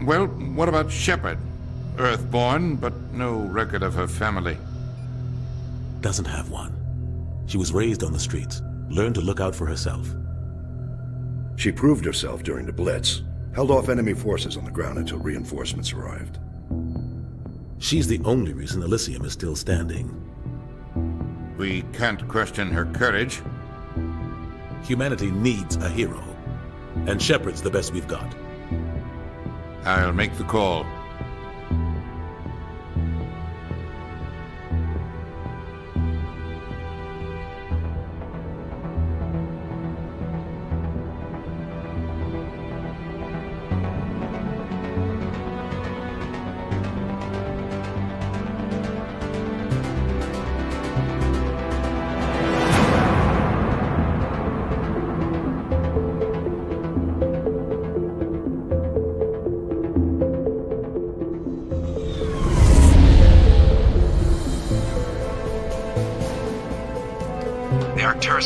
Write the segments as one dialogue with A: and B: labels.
A: Well, what about Shepard? Earthborn, but no record of her family.
B: Doesn't have one. She was raised on the streets, learned to look out for herself.
C: She proved herself during the Blitz, held off enemy forces on the ground until reinforcements arrived.
B: She's the only reason Elysium is still standing.
A: We can't question her courage.
B: Humanity needs a hero, and Shepard's the best we've got.
A: I'll make the call.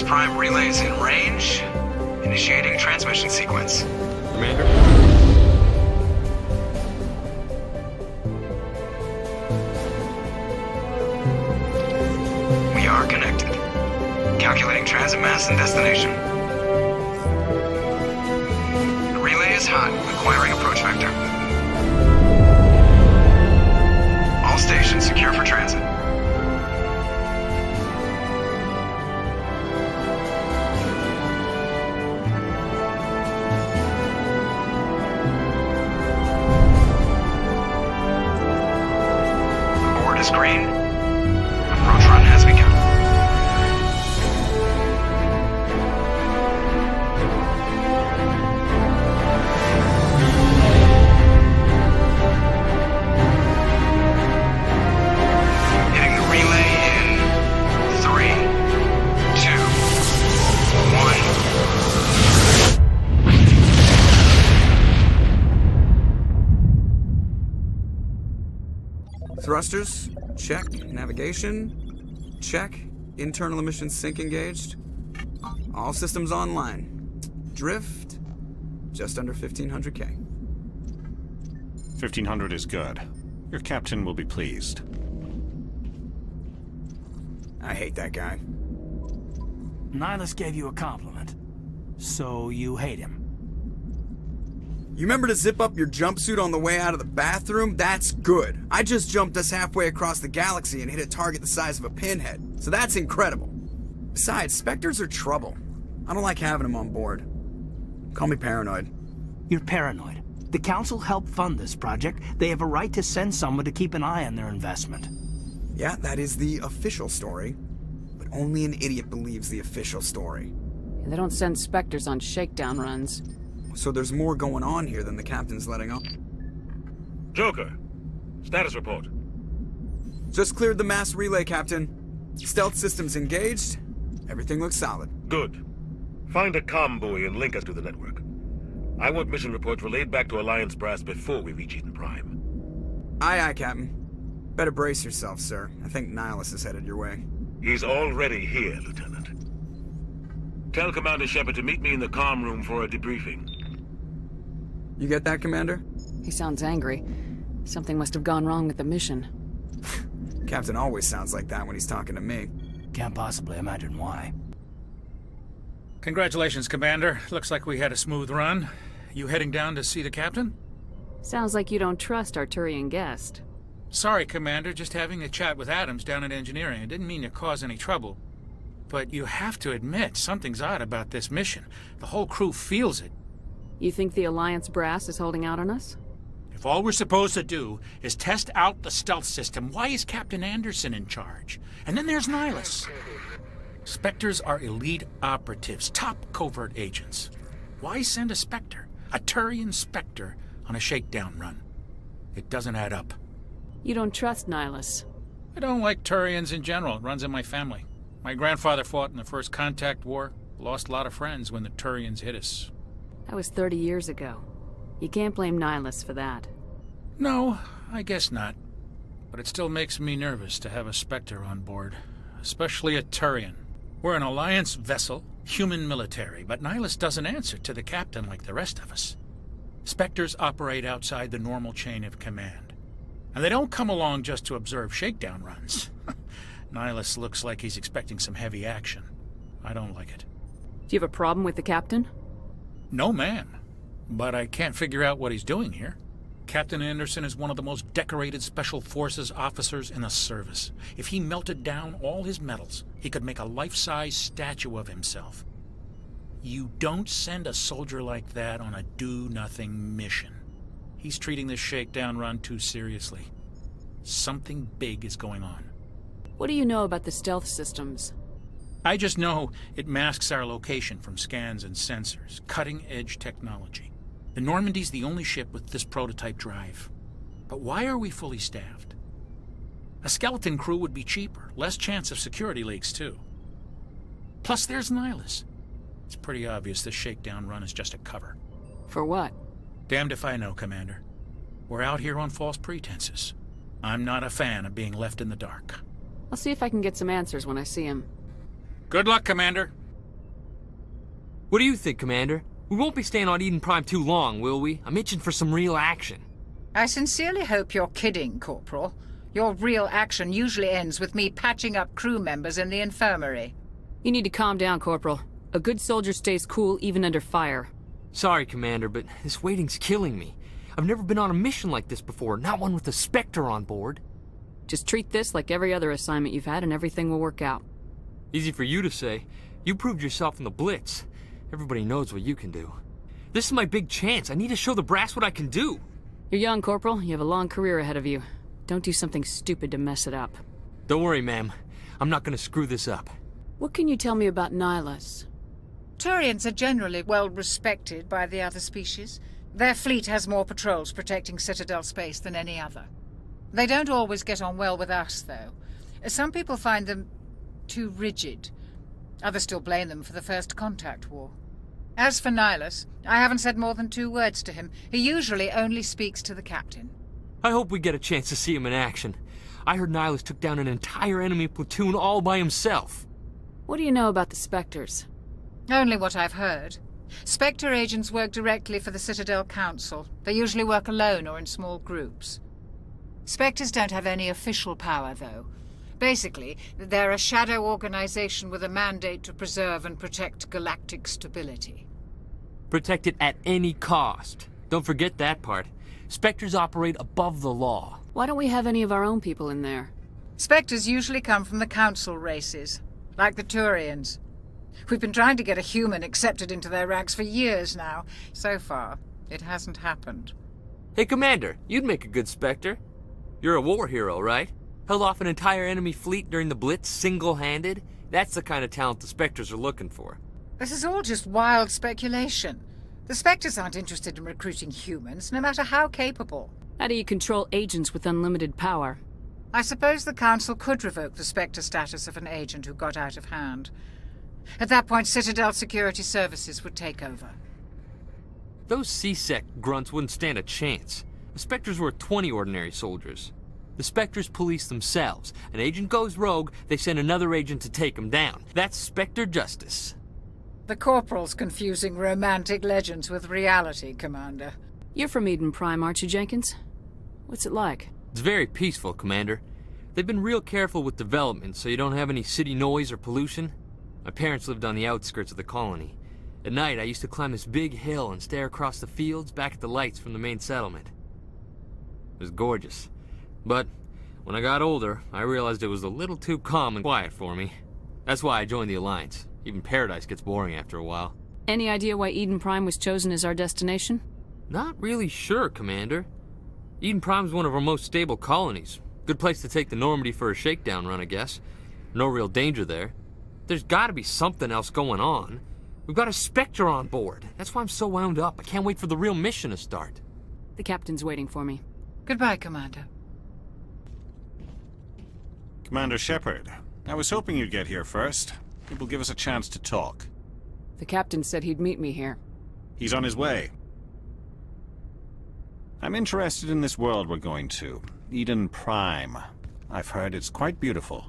D: Prime relays in range. Initiating transmission sequence.
E: Commander?
D: We are connected. Calculating transit mass and destination. The relay is hot, acquiring approach vector. All stations secure for transit. Green. Approach run has begun. Hitting the relay in 3, 2, 1. Thrusters. Check. Navigation. Check. Internal emissions sync engaged. All systems online. Drift. Just under 1500K.
F: 1500 is good. Your captain will be pleased.
D: I hate that guy.
G: Nihilus gave you a compliment. So you hate him.
D: You remember to zip up your jumpsuit on the way out of the bathroom? That's good. I just jumped us halfway across the galaxy and hit a target the size of a pinhead. So that's incredible. Besides, Spectres are trouble. I don't like having them on board. Call me paranoid.
G: You're paranoid. The Council helped fund this project. They have a right to send someone to keep an eye on their investment.
D: Yeah, that is the official story. But only an idiot believes the official story.
H: They don't send Spectres on shakedown runs.
D: So there's more going on here than the captain's letting on.
I: Joker, status report.
D: Just cleared the mass relay, Captain. Stealth systems engaged. Everything looks solid.
I: Good. Find a comm buoy and link us to the network. I want mission reports relayed back to Alliance brass before we reach Eden Prime.
D: Aye, aye, Captain. Better brace yourself, sir. I think Nihilus is headed your way.
I: He's already here, Lieutenant. Tell Commander Shepard to meet me in the comm room for a debriefing.
D: You get that, Commander?
H: He sounds angry. Something must have gone wrong with the mission.
D: Captain always sounds like that when he's talking to me.
G: Can't possibly imagine why.
J: Congratulations, Commander. Looks like we had a smooth run. You heading down to see the captain?
H: Sounds like you don't trust our Turian guest.
J: Sorry, Commander. Just having a chat with Adams down at engineering. I didn't mean to cause any trouble. But you have to admit, something's odd about this mission. The whole crew feels it.
H: You think the Alliance brass is holding out on us?
J: If all we're supposed to do is test out the stealth system, why is Captain Anderson in charge? And then there's Nihilus. Spectres are elite operatives, top covert agents. Why send a Spectre, a Turian Spectre, on a shakedown run? It doesn't add up.
H: You don't trust Nihilus.
J: I don't like Turians in general. It runs in my family. My grandfather fought in the First Contact War. Lost a lot of friends when the Turians hit us.
H: That was 30 years ago. You can't blame Nihilus for that.
J: No, I guess not. But it still makes me nervous to have a Spectre on board. Especially a Turian. We're an Alliance vessel, human military, but Nihilus doesn't answer to the captain like the rest of us. Spectres operate outside the normal chain of command. And they don't come along just to observe shakedown runs. Nihilus looks like he's expecting some heavy action. I don't like it.
H: Do you have a problem with the captain?
J: No, ma'am. But I can't figure out what he's doing here. Captain Anderson is one of the most decorated Special Forces officers in the service. If he melted down all his medals, he could make a life-size statue of himself. You don't send a soldier like that on a do-nothing mission. He's treating this shakedown run too seriously. Something big is going on.
H: What do you know about the stealth systems?
J: I just know it masks our location from scans and sensors. Cutting-edge technology. The Normandy's the only ship with this prototype drive. But why are we fully staffed? A skeleton crew would be cheaper. Less chance of security leaks, too. Plus, there's Nihilus. It's pretty obvious this shakedown run is just a cover.
H: For what?
J: Damned if I know, Commander. We're out here on false pretenses. I'm not a fan of being left in the dark.
H: I'll see if I can get some answers when I see him.
J: Good luck, Commander.
E: What do you think, Commander? We won't be staying on Eden Prime too long, will we? I'm itching for some real action.
K: I sincerely hope you're kidding, Corporal. Your real action usually ends with me patching up crew members in the infirmary.
H: You need to calm down, Corporal. A good soldier stays cool even under fire.
E: Sorry, Commander, but this waiting's killing me. I've never been on a mission like this before, not one with a Spectre on board.
H: Just treat this like every other assignment you've had and everything will work out.
E: Easy for you to say. You proved yourself in the Blitz. Everybody knows what you can do. This is my big chance. I need to show the brass what I can do.
H: You're young, Corporal. You have a long career ahead of you. Don't do something stupid to mess it up.
E: Don't worry, ma'am. I'm not gonna screw this up.
H: What can you tell me about Nihilus?
K: Turians are generally well respected by the other species. Their fleet has more patrols protecting Citadel space than any other. They don't always get on well with us, though. Some people find them too rigid. Others still blame them for the First Contact War. As for Nihilus, I haven't said more than 2 words to him. He usually only speaks to the captain.
E: I hope we get a chance to see him in action. I heard Nihilus took down an entire enemy platoon all by himself.
H: What do you know about the Spectres?
K: Only what I've heard. Spectre agents work directly for the Citadel Council. They usually work alone or in small groups. Spectres don't have any official power, though. Basically, they're a shadow organization with a mandate to preserve and protect galactic stability.
E: Protect it at any cost. Don't forget that part. Spectres operate above the law.
H: Why don't we have any of our own people in there?
K: Spectres usually come from the Council races, like the Turians. We've been trying to get a human accepted into their ranks for years now. So far, it hasn't happened.
E: Hey, Commander, you'd make a good Spectre. You're a war hero, right? Held off an entire enemy fleet during the Blitz single-handed? That's the kind of talent the Spectres are looking for.
K: This is all just wild speculation. The Spectres aren't interested in recruiting humans, no matter how capable.
H: How do you control agents with unlimited power?
K: I suppose the Council could revoke the Spectre status of an agent who got out of hand. At that point, Citadel Security Services would take over.
E: Those C-Sec grunts wouldn't stand a chance. The Spectres were 20 ordinary soldiers. The Spectres police themselves. An agent goes rogue, they send another agent to take him down. That's Spectre justice.
K: The Corporal's confusing romantic legends with reality, Commander.
H: You're from Eden Prime, aren't you, Jenkins? What's it like?
E: It's very peaceful, Commander. They've been real careful with development, so you don't have any city noise or pollution. My parents lived on the outskirts of the colony. At night, I used to climb this big hill and stare across the fields back at the lights from the main settlement. It was gorgeous. But when I got older, I realized it was a little too calm and quiet for me. That's why I joined the Alliance. Even Paradise gets boring after a while.
H: Any idea why Eden Prime was chosen as our destination?
E: Not really sure, Commander. Eden Prime's one of our most stable colonies. Good place to take the Normandy for a shakedown run, I guess. No real danger there. There's gotta be something else going on. We've got a Spectre on board. That's why I'm so wound up. I can't wait for the real mission to start.
H: The captain's waiting for me.
K: Goodbye, Commander.
F: Commander Shepard, I was hoping you'd get here first. It will give us a chance to talk.
H: The captain said he'd meet me here.
F: He's on his way. I'm interested in this world we're going to. Eden Prime. I've heard it's quite beautiful.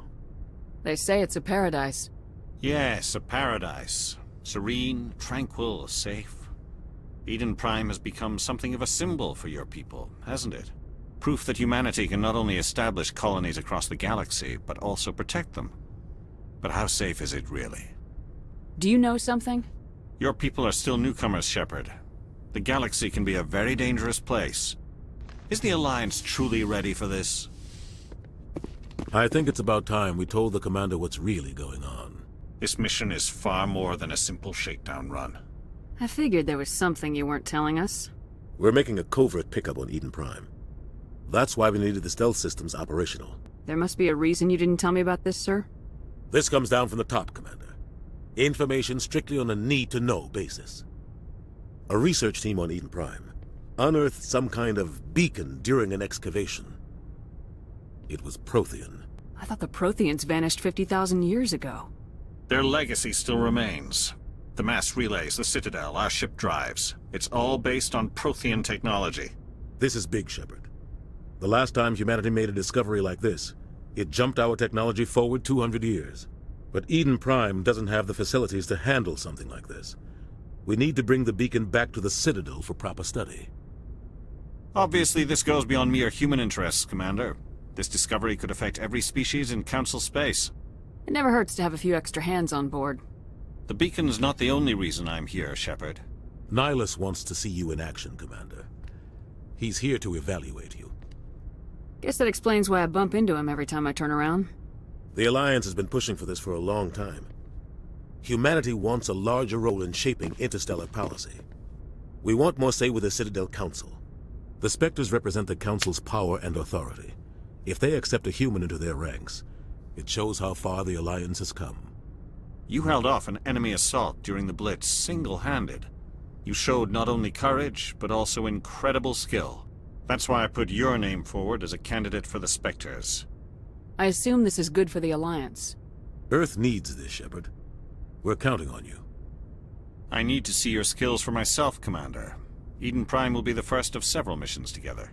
H: They say it's a paradise.
F: Yes, a paradise. Serene, tranquil, safe. Eden Prime has become something of a symbol for your people, hasn't it? Proof that humanity can not only establish colonies across the galaxy, but also protect them. But how safe is it really?
H: Do you know something?
F: Your people are still newcomers, Shepard. The galaxy can be a very dangerous place. Is the Alliance truly ready for this?
B: I think it's about time we told the commander what's really going on.
F: This mission is far more than a simple shakedown run.
H: I figured there was something you weren't telling us.
B: We're making a covert pickup on Eden Prime. That's why we needed the stealth systems operational.
H: There must be a reason you didn't tell me about this, sir?
B: This comes down from the top, Commander. Information strictly on a need-to-know basis. A research team on Eden Prime unearthed some kind of beacon during an excavation. It was Prothean.
H: I thought the Protheans vanished 50,000 years ago.
F: Their legacy still remains. The mass relays, the Citadel, our ship drives. It's all based on Prothean technology.
B: This is big, Shepard. The last time humanity made a discovery like this, it jumped our technology forward 200 years. But Eden Prime doesn't have the facilities to handle something like this. We need to bring the beacon back to the Citadel for proper study.
F: Obviously, this goes beyond mere human interests, Commander. This discovery could affect every species in Council space.
H: It never hurts to have a few extra hands on board.
F: The beacon's not the only reason I'm here, Shepard.
B: Nihilus wants to see you in action, Commander. He's here to evaluate you.
H: Guess that explains why I bump into him every time I turn around.
B: The Alliance has been pushing for this for a long time. Humanity wants a larger role in shaping interstellar policy. We want more say with the Citadel Council. The Spectres represent the Council's power and authority. If they accept a human into their ranks, it shows how far the Alliance has come.
F: You held off an enemy assault during the Blitz single-handed. You showed not only courage, but also incredible skill. That's why I put your name forward as a candidate for the Spectres.
H: I assume this is good for the Alliance.
B: Earth needs this, Shepard. We're counting on you.
F: I need to see your skills for myself, Commander. Eden Prime will be the first of several missions together.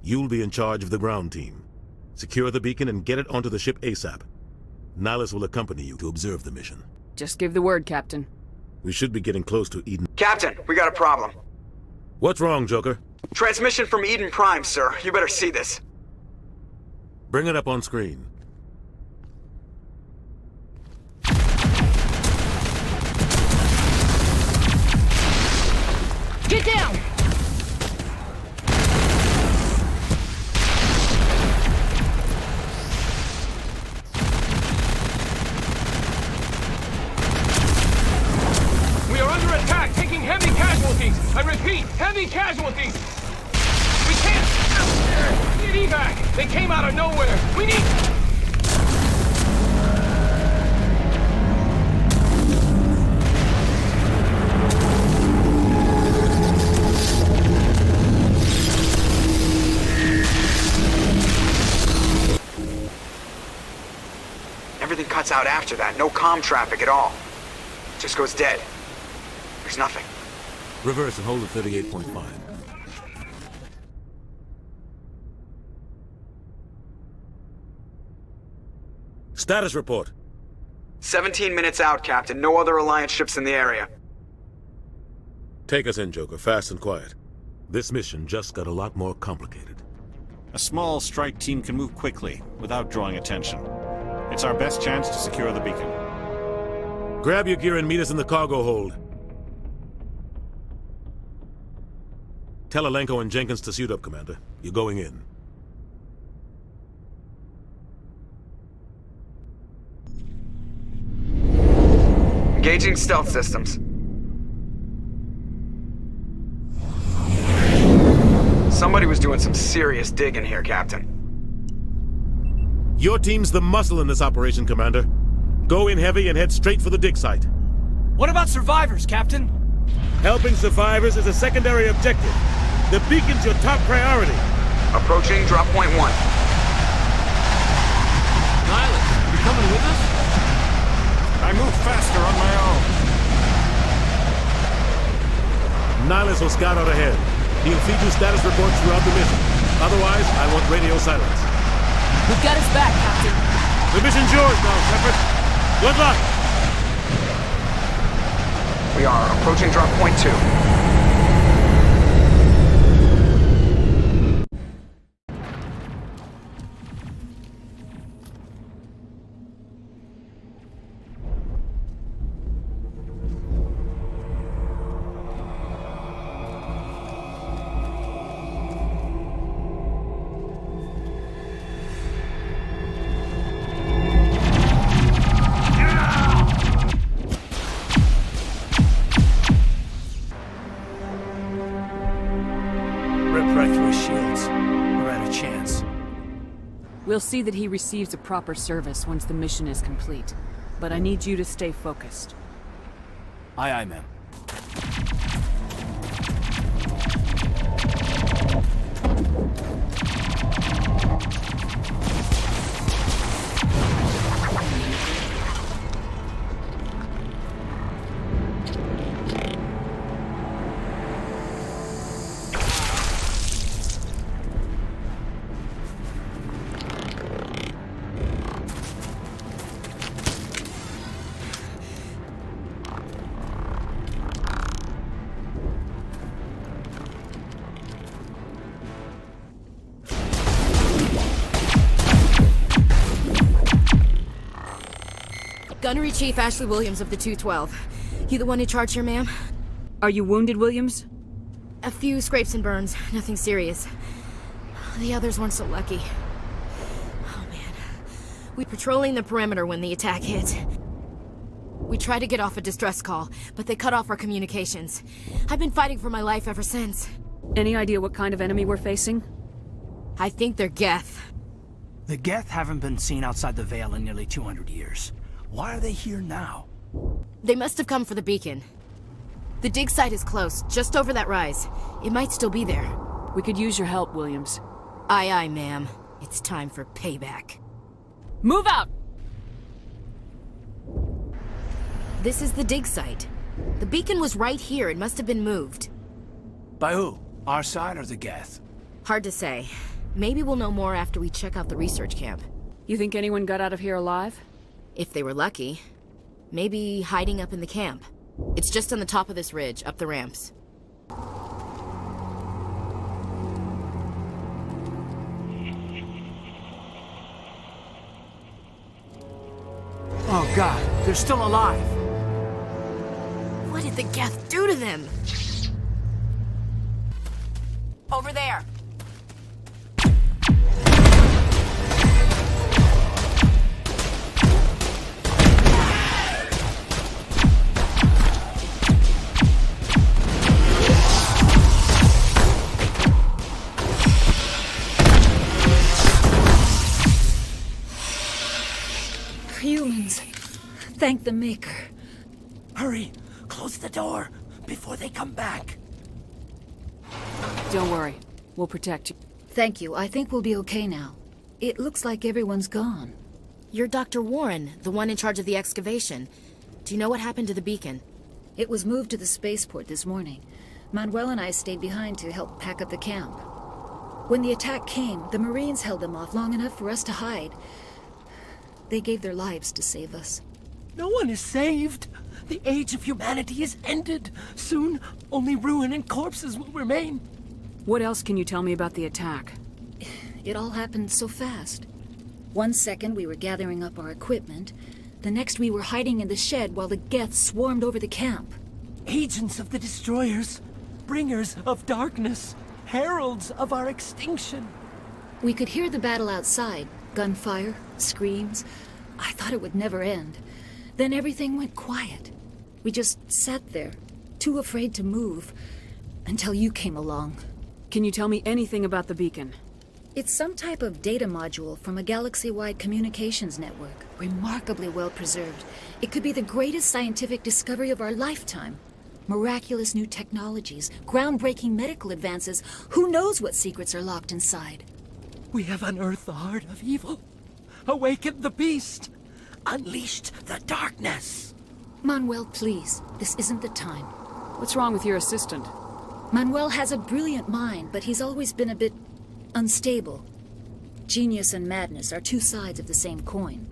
B: You'll be in charge of the ground team. Secure the beacon and get it onto the ship ASAP. Nihilus will accompany you to observe the mission.
H: Just give the word, Captain.
B: We should be getting close to Eden.
D: Captain, we got a problem.
B: What's wrong, Joker?
D: Transmission from Eden Prime, sir. You better see this.
B: Bring it up on screen.
H: Get down!
L: We are under attack, taking heavy casualties. I repeat, heavy casualties. We can't. Need evac. They came out of nowhere. We need.
D: Everything cuts out after that. No comm traffic at all. Just goes dead. There's nothing.
B: Reverse and hold at 38.5. Status report.
D: 17 minutes out, Captain. No other Alliance ships in the area.
B: Take us in, Joker, fast and quiet. This mission just got a lot more complicated.
F: A small strike team can move quickly, without drawing attention. It's our best chance to secure the beacon.
B: Grab your gear and meet us in the cargo hold. Tell Alenko and Jenkins to suit up, Commander. You're going in.
D: Engaging stealth systems. Somebody was doing some serious digging here, Captain.
B: Your team's the muscle in this operation, Commander. Go in heavy and head straight for the dig site.
L: What about survivors, Captain?
B: Helping survivors is a secondary objective. The beacon's your top priority.
D: Approaching drop point 1.
E: Nihilus, you coming with us?
F: I move faster on my own.
B: Nihilus will scout out ahead. He'll feed you status reports throughout the mission. Otherwise, I want radio silence.
H: We've got his back, Captain.
B: The mission's yours now, Shepard. Good luck!
M: We are approaching drop point 2.
H: We'll see that he receives a proper service once the mission is complete. But I need you to stay focused.
G: Aye, aye, ma'am.
N: Gunnery Chief Ashley Williams of the 212. You the one in charge here, ma'am?
H: Are you wounded, Williams?
N: A few scrapes and burns, nothing serious. The others weren't so lucky. Oh man. We were patrolling the perimeter when the attack hit. We tried to get off a distress call, but they cut off our communications. I've been fighting for my life ever since.
H: Any idea what kind of enemy we're facing?
N: I think they're Geth.
G: The Geth haven't been seen outside the Veil in nearly 200 years. Why are they here now?
N: They must have come for the beacon. The dig site is close, just over that rise. It might still be there.
H: We could use your help, Williams.
N: Aye, aye, ma'am. It's time for payback.
H: Move out!
N: This is the dig site. The beacon was right here. It must have been moved.
G: By who? Our side or the Geth?
N: Hard to say. Maybe we'll know more after we check out the research camp.
H: You think anyone got out of here alive?
N: If they were lucky. Maybe hiding up in the camp. It's just on the top of this ridge, up the ramps.
G: Oh God, they're still alive!
N: What did the Geth do to them? Over there!
O: Humans. Thank the Maker.
G: Hurry! Close the door before they come back.
H: Don't worry. We'll protect you.
O: Thank you. I think we'll be okay now. It looks like everyone's gone.
N: You're Dr. Warren, the one in charge of the excavation. Do you know what happened to the beacon?
O: It was moved to the spaceport this morning. Manuel and I stayed behind to help pack up the camp. When the attack came, the Marines held them off long enough for us to hide. They gave their lives to save us.
P: No one is saved. The age of humanity is ended. Soon, only ruin and corpses will remain.
H: What else can you tell me about the attack?
O: It all happened so fast. 1 second we were gathering up our equipment. The next we were hiding in the shed while the Geth swarmed over the camp.
P: Agents of the destroyers. Bringers of darkness. Heralds of our extinction.
O: We could hear the battle outside. Gunfire, screams. I thought it would never end. Then everything went quiet. We just sat there, too afraid to move, until you came along.
H: Can you tell me anything about the beacon?
O: It's some type of data module from a galaxy-wide communications network. Remarkably well preserved. It could be the greatest scientific discovery of our lifetime. Miraculous new technologies, groundbreaking medical advances. Who knows what secrets are locked inside?
P: We have unearthed the heart of evil, awakened the beast, unleashed the darkness.
O: Manuel, please. This isn't the time.
H: What's wrong with your assistant?
O: Manuel has a brilliant mind, but he's always been a bit unstable. Genius and madness are two sides of the same coin.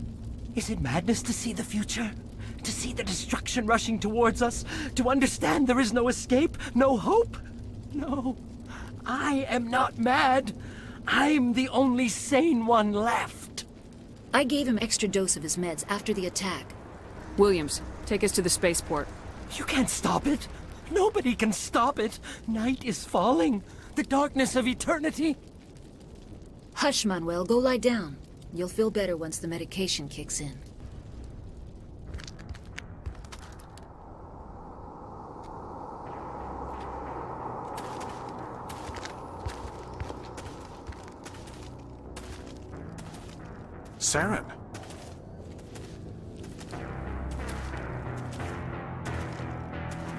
P: Is it madness to see the future? To see the destruction rushing towards us? To understand there is no escape? No hope? No. I am not mad. I'm the only sane one left.
O: I gave him extra dose of his meds after the attack.
H: Williams, take us to the spaceport.
P: You can't stop it. Nobody can stop it. Night is falling. The darkness of eternity.
O: Hush, Manuel. Go lie down. You'll feel better once the medication kicks in.
F: Saren.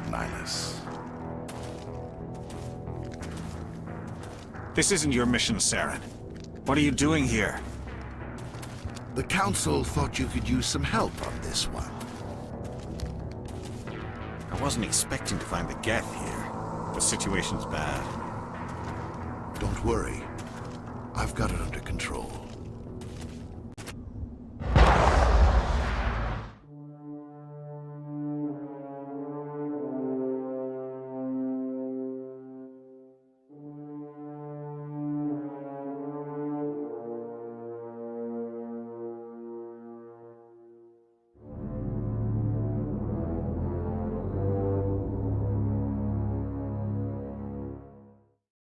C: Nihilus.
F: This isn't your mission, Saren. What are you doing here?
Q: The Council thought you could use some help on this one.
F: I wasn't expecting to find the Geth here. The situation's bad.
Q: Don't worry. I've got it under control.